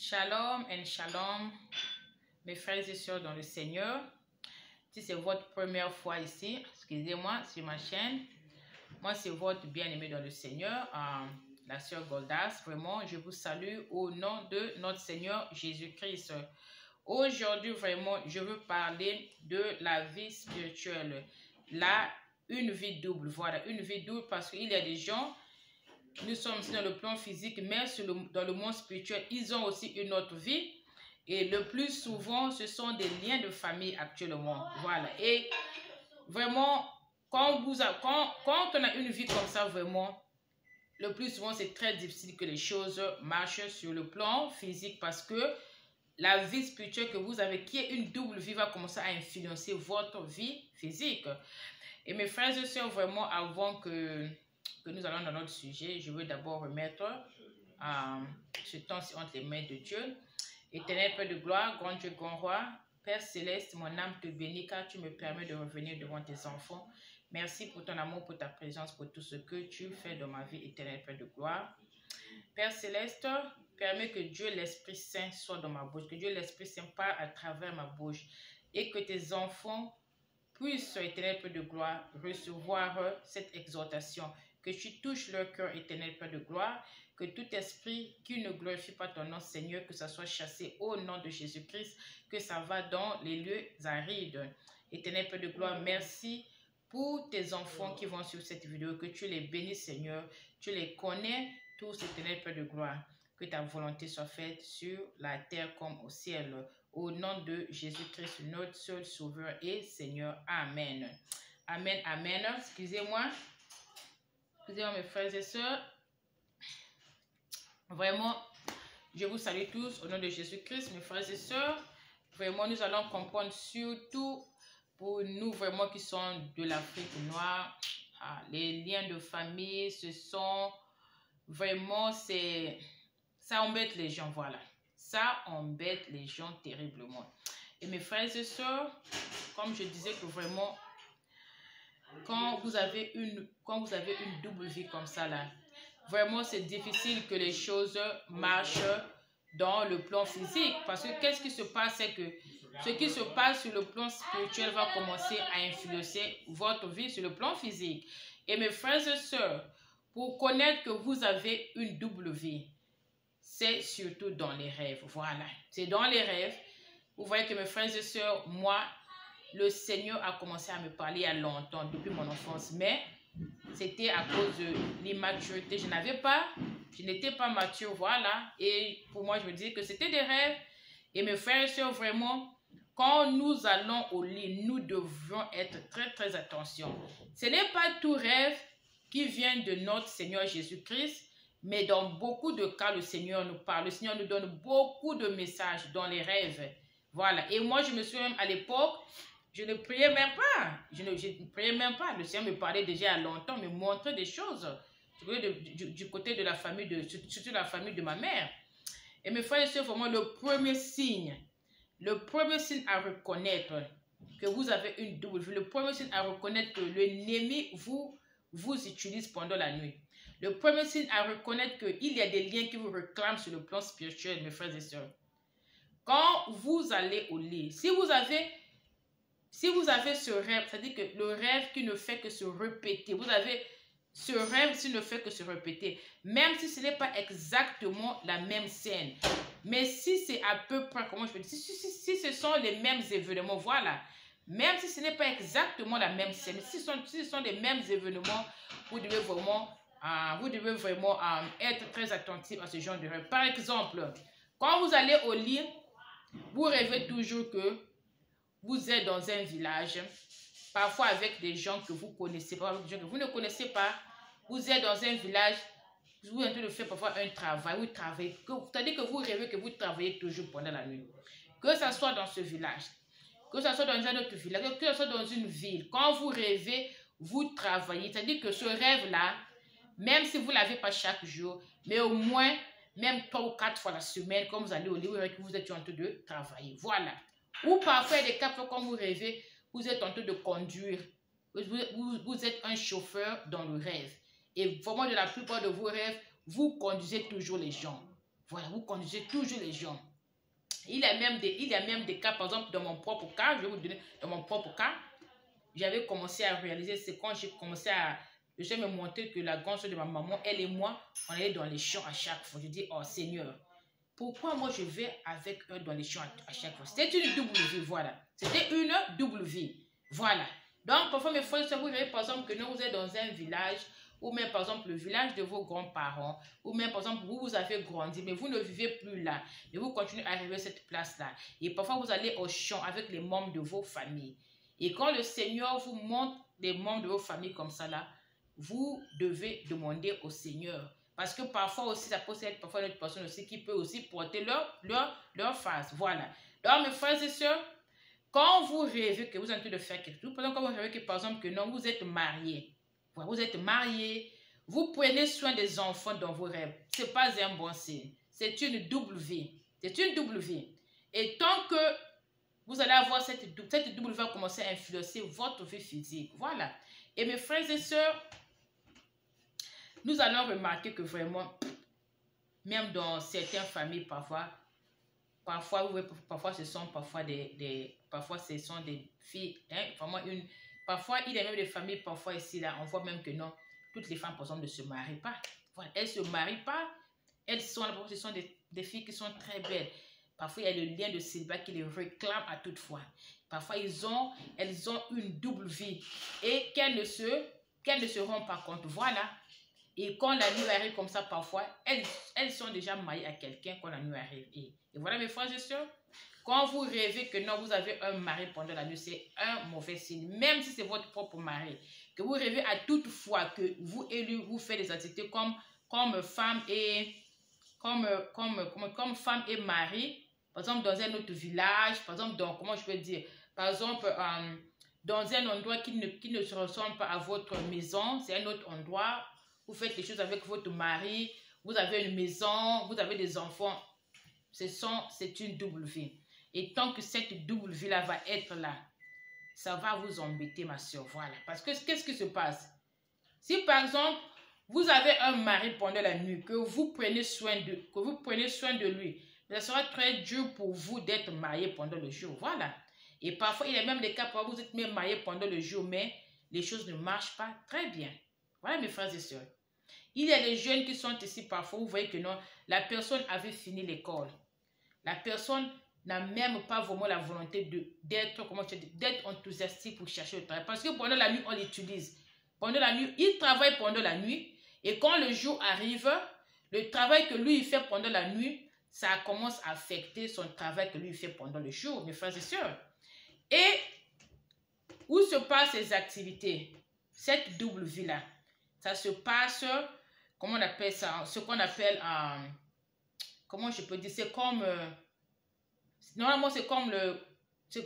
Shalom and shalom, mes frères et sœurs dans le Seigneur. Si c'est votre première fois ici, excusez-moi, sur ma chaîne, moi c'est votre bien-aimé dans le Seigneur, la sœur Goldas. Vraiment, je vous salue au nom de notre Seigneur Jésus-Christ. Aujourd'hui, vraiment, je veux parler de la vie spirituelle. Là, une vie double, voilà, une vie double parce qu'il y a des gens, nous sommes ici dans le plan physique, mais dans le monde spirituel, ils ont aussi une autre vie. Et le plus souvent, ce sont des liens de famille actuellement. Voilà. Et vraiment, quand on a une vie comme ça, vraiment, le plus souvent, c'est très difficile que les choses marchent sur le plan physique parce que la vie spirituelle que vous avez, qui est une double vie, va commencer à influencer votre vie physique. Et mes frères et sœurs, vraiment, avant que nous allons dans notre sujet, je veux d'abord remettre ce temps-ci entre les mains de Dieu. Éternel Père de gloire, grand Dieu, grand roi, Père céleste, mon âme te bénit car tu me permets de revenir devant tes enfants. Merci pour ton amour, pour ta présence, pour tout ce que tu fais dans ma vie, éternel Père de gloire. Père céleste, permets que Dieu l'Esprit Saint soit dans ma bouche, que Dieu l'Esprit Saint parle à travers ma bouche et que tes enfants puissent, éternel Père de gloire, recevoir cette exhortation, que tu touches leur cœur, éternel Père de gloire, que tout esprit qui ne glorifie pas ton nom, Seigneur, que ça soit chassé au nom de Jésus-Christ, que ça va dans les lieux arides. Éternel Père de gloire, merci pour tes enfants qui vont sur cette vidéo, que tu les bénisses, Seigneur, tu les connais tous, éternel Père de gloire, que ta volonté soit faite sur la terre comme au ciel. Au nom de Jésus-Christ, notre seul Sauveur et Seigneur. Amen. Amen, amen. Excusez-moi mes frères et sœurs. Vraiment, je vous salue tous au nom de Jésus-Christ, mes frères et sœurs. Vraiment, nous allons comprendre surtout pour nous vraiment qui sont de l'Afrique noire, les liens de famille, ce sont vraiment, ça embête les gens, voilà. Ça embête les gens terriblement. Et mes frères et sœurs, comme je disais que vraiment, quand vous avez une double vie comme ça là, vraiment c'est difficile que les choses marchent dans le plan physique. Parce que qu'est-ce qui se passe, c'est que ce qui se passe sur le plan spirituel va commencer à influencer votre vie sur le plan physique. Et mes frères et sœurs, pour connaître que vous avez une double vie, c'est surtout dans les rêves. Voilà, c'est dans les rêves. Vous voyez que mes frères et sœurs, moi, le Seigneur a commencé à me parler il y a longtemps, depuis mon enfance, mais c'était à cause de l'immaturité. Je n'étais pas mature, voilà. Et pour moi, je me disais que c'était des rêves. Et mes frères et sœurs, vraiment, quand nous allons au lit, nous devrons être très, très attention. Ce n'est pas tout rêve qui vient de notre Seigneur Jésus-Christ, mais dans beaucoup de cas, le Seigneur nous parle. Le Seigneur nous donne beaucoup de messages dans les rêves. Voilà. Et moi, je me souviens à l'époque, je ne priais même pas. Je ne priais même pas. Le Seigneur me parlait déjà il y a longtemps, me montrait des choses du côté de la famille, surtout la famille de ma mère. Et mes frères et sœurs, vraiment le premier signe à reconnaître que vous avez une double vie, le premier signe à reconnaître que l'ennemi vous utilise pendant la nuit. Le premier signe à reconnaître qu'il y a des liens qui vous réclament sur le plan spirituel, mes frères et sœurs. Quand vous allez au lit, si vous avez ce rêve, c'est-à-dire que le rêve qui ne fait que se répéter, vous avez ce rêve qui ne fait que se répéter, même si ce n'est pas exactement la même scène, mais si c'est à peu près, comment je peux dire, si ce sont les mêmes événements, voilà, même si ce n'est pas exactement la même scène, si ce sont les mêmes événements, vous devez vraiment être très attentif à ce genre de rêve. Par exemple, quand vous allez au lit, vous rêvez toujours que vous êtes dans un village, parfois avec des gens que vous connaissez pas, avec des gens que vous ne connaissez pas. Vous êtes dans un village, vous êtes en train de faire parfois un travail, vous travaillez, c'est-à-dire que vous rêvez que vous travaillez toujours pendant la nuit. Que ce soit dans ce village, que ce soit dans un autre village, que ce soit dans une ville, quand vous rêvez, vous travaillez. C'est-à-dire que ce rêve-là, même si vous ne l'avez pas chaque jour, mais au moins, même 3 ou 4 fois la semaine, quand vous allez au lit, vous êtes en train de travailler. Voilà. Ou parfois, il y a des cas quand vous rêvez, vous êtes en train de conduire. Vous êtes un chauffeur dans le rêve. Et vraiment, de la plupart de vos rêves, vous conduisez toujours les gens. Voilà, vous conduisez toujours les gens. Il y a même des cas, par exemple, dans mon propre cas, je vais vous donner, dans mon propre cas, j'avais commencé à réaliser, c'est quand j'ai commencé à, je vais me montrer que la grande soeur de ma maman, elle et moi, on allait dans les champs à chaque fois. Je dis, oh Seigneur, pourquoi moi je vais avec eux dans les champs à chaque fois? C'était une double vie, voilà. C'était une double vie, voilà. Donc, parfois, mes frères, vous voyez, par exemple, que nous, vous êtes dans un village, ou même, par exemple, le village de vos grands-parents, ou même, par exemple, vous avez grandi, mais vous ne vivez plus là, mais vous continuez à arriver à cette place-là. Et parfois, vous allez au champ avec les membres de vos familles. Et quand le Seigneur vous montre les membres de vos familles comme ça, là, vous devez demander au Seigneur. Parce que parfois aussi, ça peut être parfois une autre personne aussi qui peut aussi porter leur face. Voilà. Donc, mes frères et sœurs, quand vous rêvez que vous êtes en train de faire quelque chose, quand vous rêvez que, par exemple, que non, vous êtes marié, vous êtes marié, vous prenez soin des enfants dans vos rêves, ce n'est pas un bon signe. C'est une double vie. C'est une double vie. Et tant que vous allez avoir cette double vie va commencer à influencer votre vie physique. Voilà. Et mes frères et sœurs, nous allons remarquer que vraiment, même dans certaines familles, parfois ce sont parfois ce sont des filles, hein, vraiment parfois il y a même des familles, parfois ici, là, on voit même que non, toutes les femmes, par exemple, ne se marient pas. Voilà, elles ne se marient pas, ce sont des filles qui sont très belles. Parfois, il y a le lien de célibat qui les réclame à toute fois. Parfois, elles ont une double vie et qu'elles ne se rendent pas compte. Voilà. Et quand la nuit arrive comme ça, parfois, elles sont déjà mariées à quelqu'un quand la nuit arrive. Et voilà, mes frères et sœurs, quand vous rêvez que non, vous avez un mari pendant la nuit, c'est un mauvais signe. Même si c'est votre propre mari, que vous rêvez à toute fois que vous et lui, vous faites des activités comme femme et mari, par exemple dans un autre village, par exemple dans, comment je peux dire, par exemple dans un endroit qui ne se ressemble pas à votre maison, c'est un autre endroit, vous faites les choses avec votre mari, vous avez une maison, vous avez des enfants, c'est une double vie. Et tant que cette double vie-là va être là, ça va vous embêter, ma soeur, voilà. Parce que qu'est-ce qui se passe? Si par exemple, vous avez un mari pendant la nuit, que vous prenez soin de lui, ça sera très dur pour vous d'être marié pendant le jour, voilà. Et parfois, il y a même des cas où vous êtes même marié pendant le jour, mais les choses ne marchent pas très bien. Voilà, mes frères et sœurs. Il y a des jeunes qui sont ici, parfois, vous voyez que non, la personne avait fini l'école. La personne n'a même pas vraiment la volonté d'être enthousiastique pour chercher le travail. Parce que pendant la nuit, on l'utilise. Pendant la nuit, il travaille pendant la nuit. Et quand le jour arrive, le travail que lui il fait pendant la nuit, ça commence à affecter son travail que lui il fait pendant le jour, mes frères et sœurs. Et où se passent ces activités? Cette double vie-là, ça se passe, comment on appelle ça? Ce qu'on appelle, comment je peux dire, c'est comme, normalement c'est comme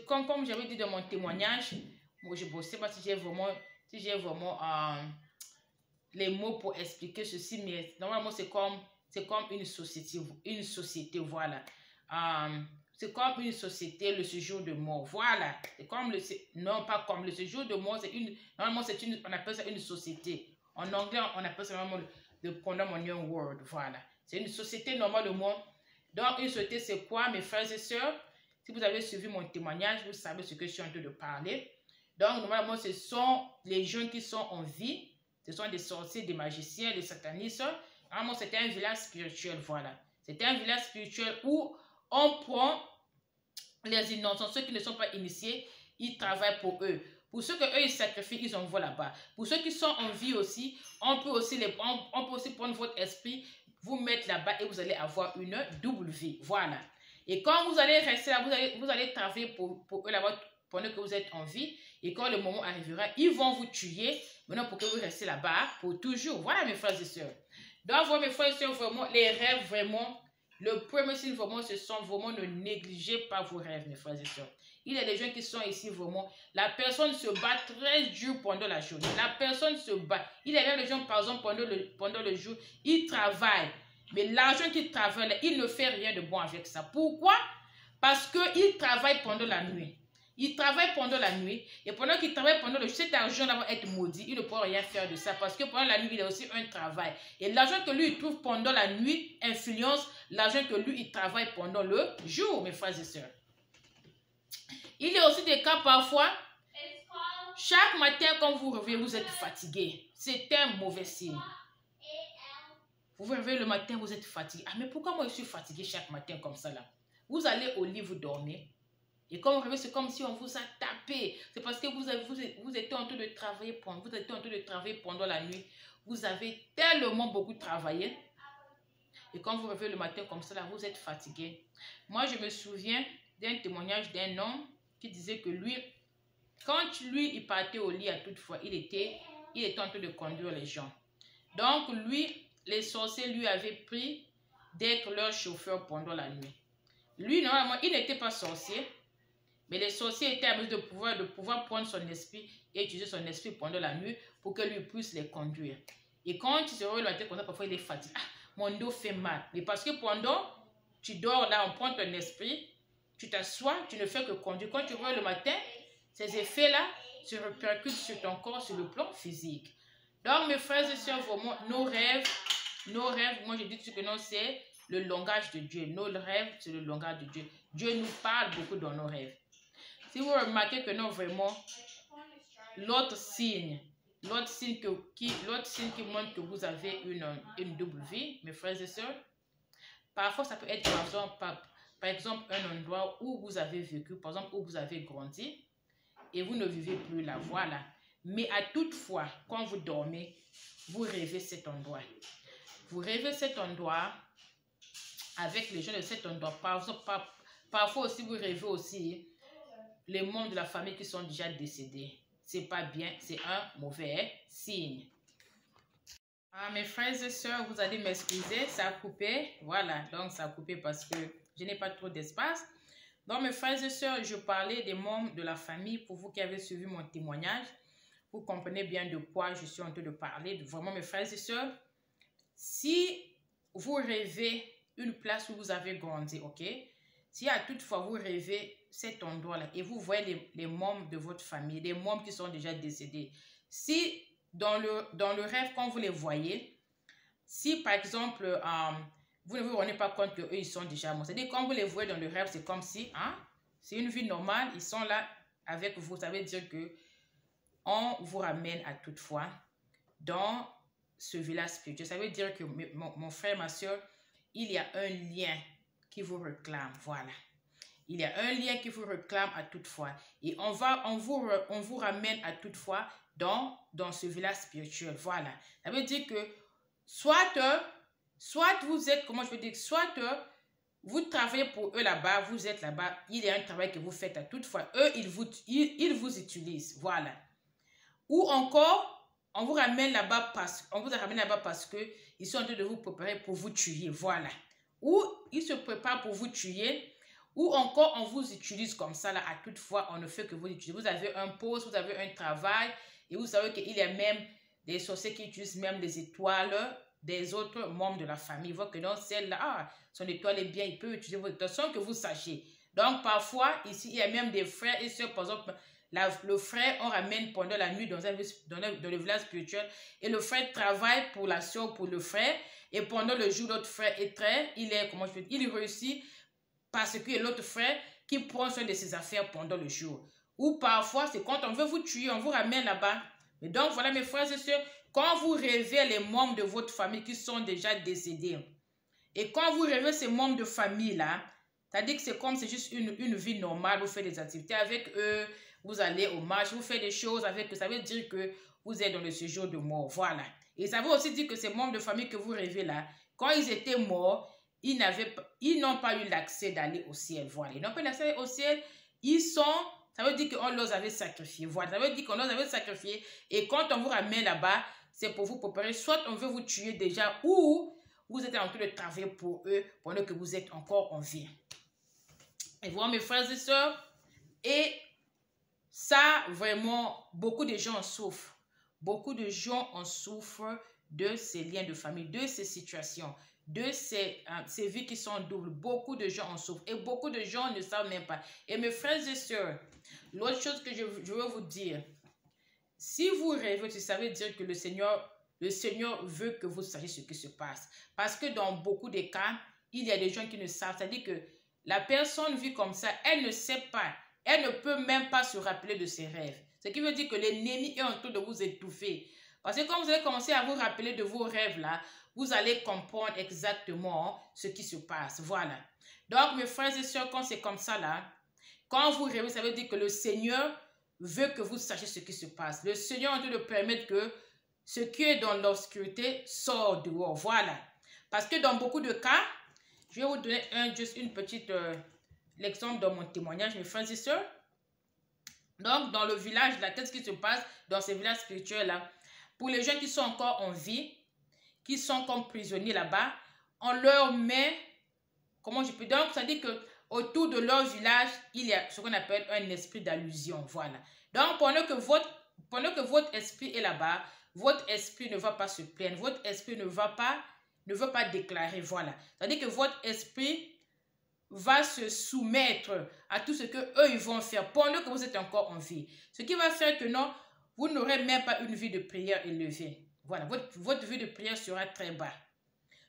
comme j'avais dit dans mon témoignage, moi je ne sais pas si j'ai vraiment les mots pour expliquer ceci, mais normalement c'est comme une société, voilà. C'est comme une société, le séjour de mort, voilà. C'est comme non pas comme le séjour de mort, normalement on appelle ça une société. En anglais, on appelle ça normalement le condominium world, voilà. C'est une société normalement. Donc une société c'est quoi, mes frères et sœurs? Si vous avez suivi mon témoignage, vous savez ce que je suis en train de parler. Donc normalement ce sont les gens qui sont en vie. Ce sont des sorciers, des magiciens, des satanistes. Normalement, c'était un village spirituel, voilà. C'était un village spirituel où on prend les innocents, ceux qui ne sont pas initiés, ils travaillent pour eux. Pour ceux que eux ils sacrifient, ils envoient là-bas. Pour ceux qui sont en vie aussi, on peut aussi prendre votre esprit, vous mettre là-bas et vous allez avoir une double vie, voilà. Et quand vous allez rester là, vous allez travailler pour eux là-bas pendant que vous êtes en vie. Et quand le moment arrivera, ils vont vous tuer. Maintenant, pour que vous restez là-bas pour toujours. Voilà, mes frères et sœurs. Donc, voilà, mes frères et sœurs, vraiment, les rêves, vraiment, le premier signe, vraiment, ce sont vraiment, ne négligez pas vos rêves, mes frères et sœurs. Il y a des gens qui sont ici, vraiment, la personne se bat très dur pendant la journée. La personne se bat. Il y a même des gens, par exemple, pendant le jour, ils travaillent. Mais l'argent qu'ils travaillent, il ne fait rien de bon avec ça. Pourquoi? Parce qu'ils travaillent pendant la nuit. Il travaille pendant la nuit et pendant qu'il travaille pendant le jour, cet argent-là va être maudit. Il ne peut rien faire de ça parce que pendant la nuit, il a aussi un travail. Et l'argent que lui il trouve pendant la nuit influence l'argent que lui, il travaille pendant le jour, mes frères et sœurs. Il y a aussi des cas parfois, chaque matin quand vous réveillez, vous êtes fatigué. C'est un mauvais signe. Vous vous réveillez le matin, vous êtes fatigué. Ah, mais pourquoi moi je suis fatigué chaque matin comme ça là? Vous allez au lit, vous dormez. Et quand vous réveillez, c'est comme si on vous a tapé. C'est parce que vous étiez en train de travailler pendant la nuit. Vous avez tellement beaucoup travaillé. Et quand vous réveillez le matin comme ça là, vous êtes fatigué. Moi, je me souviens d'un témoignage d'un homme qui disait que lui, quand lui, il partait au lit à toute fois, il était en train de conduire les gens. Donc, lui, les sorciers lui avaient pris d'être leur chauffeur pendant la nuit. Lui, normalement, il n'était pas sorcier, mais les sorciers étaient à mesure de pouvoir prendre son esprit et utiliser son esprit pendant la nuit pour que lui puisse les conduire. Et quand il se réveille le matin comme ça, parfois il est fatigué. Ah, mon dos fait mal. Mais parce que pendant, tu dors là, on prend ton esprit, tu t'assois, tu ne fais que conduire. Quand tu réveilles le matin, ces effets-là se répercutent sur ton corps, sur le plan physique. Donc, mes frères et sœurs, vraiment, nos rêves, moi je dis que non, c'est le langage de Dieu. Nos rêves, c'est le langage de Dieu. Dieu nous parle beaucoup dans nos rêves. Si vous remarquez que non, vraiment, l'autre signe qui montre que vous avez une double vie, mes frères et sœurs, parfois ça peut être par exemple un endroit où vous avez vécu, par exemple où vous avez grandi et vous ne vivez plus là, voilà. Mais à toute fois, quand vous dormez, vous rêvez cet endroit. Vous rêvez cet endroit avec les gens de cet endroit. Parfois aussi, vous rêvez aussi les membres de la famille qui sont déjà décédés. C'est pas bien, c'est un mauvais signe. Ah, mes frères et sœurs, vous allez m'excuser, ça a coupé. Voilà, donc ça a coupé parce que je n'ai pas trop d'espace. Donc, mes frères et sœurs, je parlais des membres de la famille. Pour vous qui avez suivi mon témoignage, vous comprenez bien de quoi je suis en train de parler. Vraiment, mes frères et sœurs, si vous rêvez une place où vous avez grandi, ok? Si à toutefois vous rêvez cet endroit-là et vous voyez les membres de votre famille, les membres qui sont déjà décédés, si dans le rêve, quand vous les voyez, si par exemple, vous ne vous rendez pas compte qu'eux, ils sont déjà morts, c'est-à-dire quand vous les voyez dans le rêve, c'est comme si, c'est une vie normale, ils sont là avec vous, ça veut dire que on vous ramène à toutefois dans ce village spirituel. Ça veut dire que mon frère, ma soeur, il y a un lien qui vous réclame, voilà. Il y a un lien qui vous réclame à toutefois. Et on vous ramène à toutefois dans ce village spirituel, voilà. Ça veut dire que soit vous êtes, comment je veux dire, soit vous travaillez pour eux là-bas, vous êtes là-bas, il y a un travail que vous faites à toutefois. Eux, ils vous utilisent, voilà. Ou encore, on vous ramène là-bas parce que ils sont en train de vous préparer pour vous tuer, voilà. Ou ils se préparent pour vous tuer, ou encore on vous utilise comme ça, là, à toute fois, on ne fait que vous utiliser. Vous avez un poste, vous avez un travail, et vous savez qu'il y a même des sorciers qui utilisent même les étoiles des autres membres de la famille. Ils voient que non, celle-là, son étoile est bien, il peut utiliser votre étoile sans que vous sachiez. Donc, parfois, ici, il y a même des frères et sœurs, par exemple, le frère, on ramène pendant la nuit dans le village spirituel, et le frère travaille pour la sœur, pour le frère, et pendant le jour, l'autre frère il réussit parce que l'autre frère qui prend soin de ses affaires pendant le jour. Ou parfois, c'est quand on veut vous tuer, on vous ramène là-bas. Et donc, voilà mes frères et sœurs, quand vous rêvez les membres de votre famille qui sont déjà décédés, et quand vous rêvez ces membres de famille-là, c'est-à-dire que c'est comme c'est juste une vie normale, vous faites des activités avec eux, vous allez au match, vous faites des choses avec eux, ça veut dire que vous êtes dans le séjour de mort, voilà. Et ça veut aussi dire que ces membres de famille que vous rêvez là, quand ils étaient morts, ils n'ont pas eu l'accès d'aller au ciel, voilà. Ils n'ont pas eu l'accès au ciel, ça veut dire qu'on les avait sacrifiés, voilà. Ça veut dire qu'on les avait sacrifiés, et quand on vous ramène là-bas, c'est pour vous préparer, soit on veut vous tuer déjà, ou vous êtes en train de travailler pour eux pendant que vous êtes encore en vie. Et voilà mes frères et sœurs, et ça, vraiment, beaucoup de gens en souffrent. Beaucoup de gens en souffrent de ces liens de famille, de ces situations, de ces vies qui sont doubles. Beaucoup de gens en souffrent et beaucoup de gens ne savent même pas. Et mes frères et sœurs, l'autre chose que je veux vous dire, si vous rêvez, ça veut dire que le Seigneur veut que vous sachiez ce qui se passe. Parce que dans beaucoup de cas, il y a des gens qui ne savent. C'est-à-dire que la personne vit comme ça, elle ne sait pas. Elle ne peut même pas se rappeler de ses rêves. Ce qui veut dire que l'ennemi est en train de vous étouffer. Parce que quand vous allez commencer à vous rappeler de vos rêves là, vous allez comprendre exactement ce qui se passe. Voilà. Donc, mes frères et sœurs, quand c'est comme ça là, quand vous rêvez, ça veut dire que le Seigneur veut que vous sachiez ce qui se passe. Le Seigneur est en train de permettre que ce qui est dans l'obscurité sort dehors. Voilà. Parce que dans beaucoup de cas, je vais vous donner juste une petite l'exemple dans mon témoignage, mes frères et sœurs. Donc, dans le village, là, qu'est-ce qui se passe dans ces villages spirituels là? Pour les gens qui sont encore en vie, qui sont comme prisonniers là-bas, on leur met, comment je peux dire, donc ça dit que autour de leur village, il y a ce qu'on appelle un esprit d'allusion, voilà. Donc pendant que votre esprit est là-bas, votre esprit ne va pas se plaindre, votre esprit ne veut pas déclarer, voilà. C'est-à-dire que votre esprit va se soumettre à tout ce que eux ils vont faire pendant que vous êtes encore en vie. Ce qui va faire que non, vous n'aurez même pas une vie de prière élevée. Voilà, votre vie de prière sera très bas.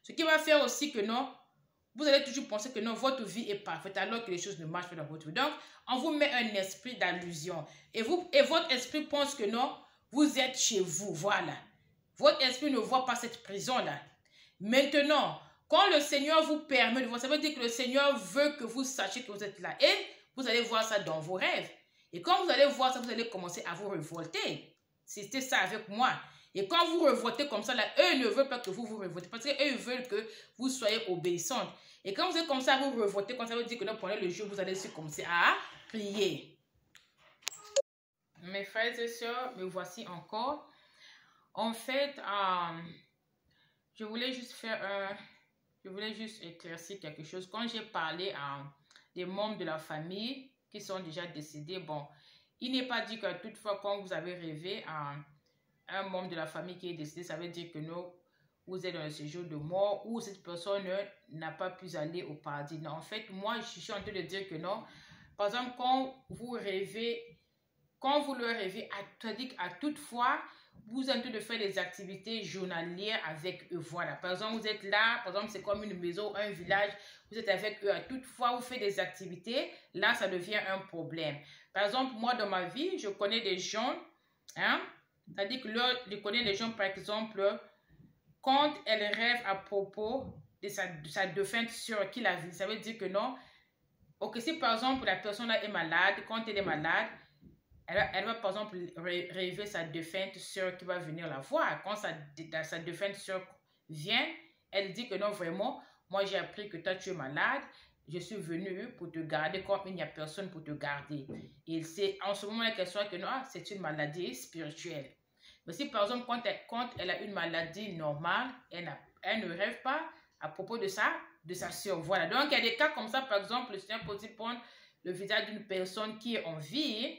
Ce qui va faire aussi que non, vous allez toujours penser que non, votre vie est parfaite alors que les choses ne marchent pas dans votre vie. Donc, on vous met un esprit d'allusion. Et votre esprit pense que non, vous êtes chez vous. Voilà. Votre esprit ne voit pas cette prison-là. Maintenant, quand le Seigneur vous permet de voir, ça veut dire que le Seigneur veut que vous sachiez que vous êtes là. Et vous allez voir ça dans vos rêves. Et quand vous allez voir ça, vous allez commencer à vous révolter. C'était ça avec moi. Et quand vous révoltez comme ça, là, eux ne veulent pas que vous vous révoltez. Parce qu'eux veulent que vous soyez obéissantes. Et quand vous êtes comme ça à vous révolter, quand ça veut dire que non, pendant le jour, vous allez aussi commencer à prier. Mes frères et sœurs, me voici encore. En fait, je voulais juste éclaircir quelque chose. Quand j'ai parlé des membres de la famille qui sont déjà décédés, bon, il n'est pas dit que toutefois, quand vous avez rêvé un membre de la famille qui est décédé, ça veut dire que non, vous êtes dans le séjour de mort ou cette personne n'a pas pu aller au paradis. Non, en fait, moi, je suis en train de dire que non. Par exemple, quand vous le rêvez, c'est-à-dire qu'à toutefois, vous êtes en train de faire des activités journalières avec eux. Voilà. Par exemple, vous êtes là, par exemple, c'est comme une maison, un village, vous êtes avec eux. À toutefois, vous faites des activités, là, ça devient un problème. Par exemple, moi, dans ma vie, je connais des gens, hein, c'est-à-dire que je connais des gens, par exemple, quand elle rêve à propos de sa défunte sœur qui l'a vue, ça veut dire que non. Ok, si par exemple la personne là est malade, quand elle est malade, elle va par exemple rêver sa défunte sœur qui va venir la voir. Quand sa défunte sœur vient, elle dit que non, vraiment, moi j'ai appris que toi tu es malade, je suis venue pour te garder comme il n'y a personne pour te garder. Et c'est en ce moment la question que non, c'est une maladie spirituelle. Mais si par exemple, quand elle a une maladie normale, elle ne rêve pas à propos de sa sœur. Voilà. Donc, il y a des cas comme ça. Par exemple, le Seigneur peut aussi prendre le visage d'une personne qui est en vie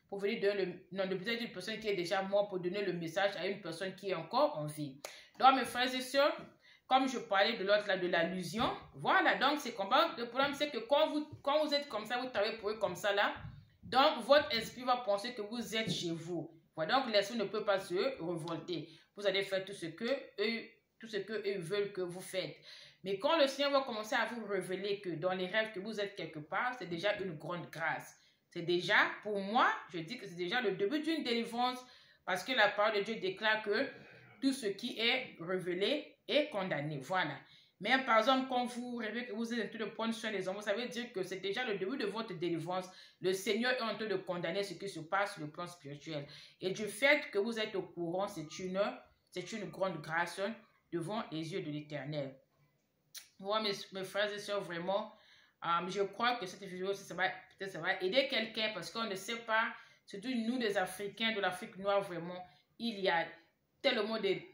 pour venir donner le visage d'une personne qui est déjà morte pour donner le message à une personne qui est encore en vie. Donc, mes frères et sœurs, comme je parlais de l'autre là, de l'allusion, voilà. Donc, c'est comme ça. Le problème, c'est que quand vous êtes comme ça, vous travaillez pour eux comme ça là, donc votre esprit va penser que vous êtes chez vous. Voilà, donc l'esprit ne peut pas se révolter. Vous allez faire tout ce que eux veulent que vous faites. Mais quand le Seigneur va commencer à vous révéler que dans les rêves que vous êtes quelque part, c'est déjà une grande grâce. C'est déjà, pour moi, je dis que c'est déjà le début d'une délivrance parce que la parole de Dieu déclare que tout ce qui est révélé est condamné. Voilà. Mais par exemple, quand vous rêvez que vous êtes en train de prendre soin des enfants, ça veut dire que c'est déjà le début de votre délivrance. Le Seigneur est en train de condamner ce qui se passe sur le plan spirituel. Et du fait que vous êtes au courant, c'est une grande grâce devant les yeux de l'Éternel. Moi, mes frères et sœurs, vraiment, je crois que cette vidéo, ça va aider quelqu'un parce qu'on ne sait pas, surtout nous les Africains, de l'Afrique noire, vraiment, il y a tellement des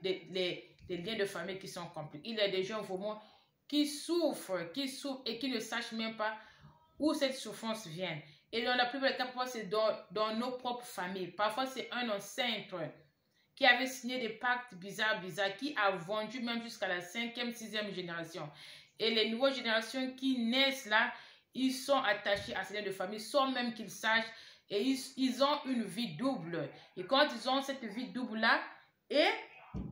liens de famille qui sont compliqués. Il y a des gens vraiment qui souffrent et qui ne sachent même pas où cette souffrance vient. Et dans la plupart des cas, parfois c'est dans nos propres familles. Parfois c'est un ancêtre qui avait signé des pactes bizarres, qui a vendu même jusqu'à la 5e, 6e génération. Et les nouvelles générations qui naissent là, ils sont attachés à ces liens de famille sans même qu'ils sachent. Et ils ont une vie double. Et quand ils ont cette vie double là, et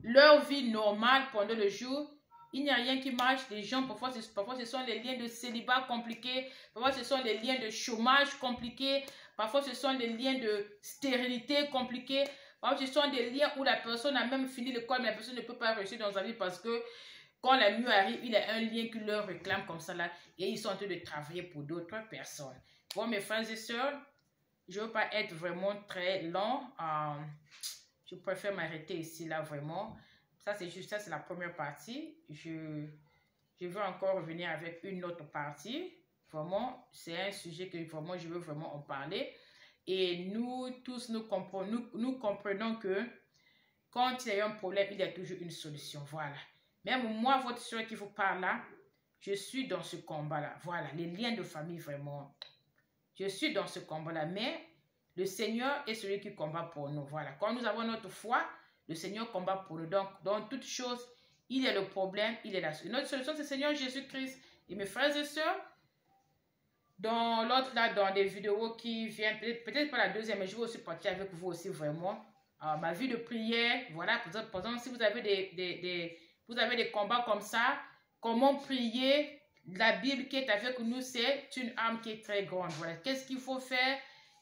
leur vie normale pendant le jour, Il n'y a rien qui marche. Les gens, parfois, ce sont les liens de célibat compliqués. Parfois, ce sont les liens de chômage compliqués. Parfois, ce sont les liens de stérilité compliqués. Parfois, ce sont des liens où la personne a même fini l'école, mais la personne ne peut pas réussir dans sa vie parce que quand la nuit arrive, il y a un lien qui leur réclame comme ça là. Et ils sont en train de travailler pour d'autres personnes. Bon, mes frères et sœurs, je ne veux pas être vraiment très lent. Je préfère m'arrêter ici là vraiment. Ça, c'est juste ça, c'est la première partie. Je veux encore revenir avec une autre partie. Vraiment, c'est un sujet que vraiment, je veux vraiment en parler. Et nous tous, nous comprenons que quand il y a un problème, il y a toujours une solution. Voilà. Même moi, votre soeur qui vous parle là, je suis dans ce combat-là. Voilà, les liens de famille, vraiment. Je suis dans ce combat-là. Mais le Seigneur est celui qui combat pour nous. Voilà. Quand nous avons notre foi, le Seigneur combat pour nous. Donc, dans toute chose, il y a le problème, il est la solution. Notre solution, c'est le Seigneur Jésus-Christ. Et mes frères et sœurs, dans l'autre là, dans des vidéos qui viennent, peut-être pas la deuxième, mais je vais aussi partager avec vous aussi vraiment ma vie de prière. Voilà, par exemple, si vous avez des combats comme ça, comment prier, la Bible qui est avec nous, c'est une arme qui est très grande. Voilà, qu'est-ce qu'il faut faire?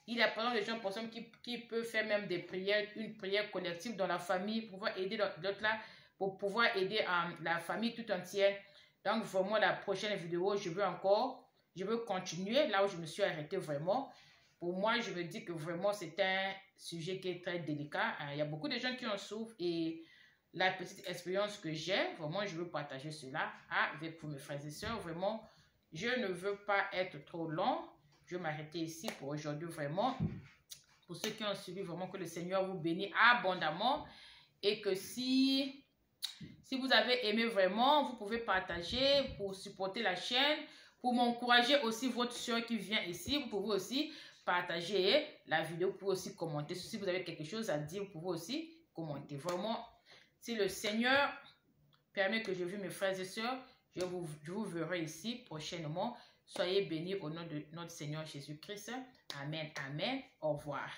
Il y a par exemple des gens qui peuvent faire même des prières, une prière collective dans la famille pour pouvoir aider l'autre là, pour pouvoir aider la famille tout entière. Donc vraiment la prochaine vidéo, je veux continuer là où je me suis arrêtée vraiment. Pour moi, je me dis que vraiment c'est un sujet qui est très délicat. Il y a beaucoup de gens qui en souffrent et la petite expérience que j'ai, vraiment je veux partager cela avec vous mes frères et sœurs. Vraiment, je ne veux pas être trop long. Je vais m'arrêter ici pour aujourd'hui vraiment. Pour ceux qui ont suivi, vraiment que le Seigneur vous bénisse abondamment. Et que si vous avez aimé vraiment, vous pouvez partager pour supporter la chaîne. Pour m'encourager aussi votre soeur qui vient ici, vous pouvez aussi partager la vidéo. Vous pouvez aussi commenter. Si vous avez quelque chose à dire, vous pouvez aussi commenter. Vraiment, si le Seigneur permet que je vue mes frères et sœurs, je vous verrai ici prochainement. Soyez bénis au nom de notre Seigneur Jésus-Christ. Amen, amen. Au revoir.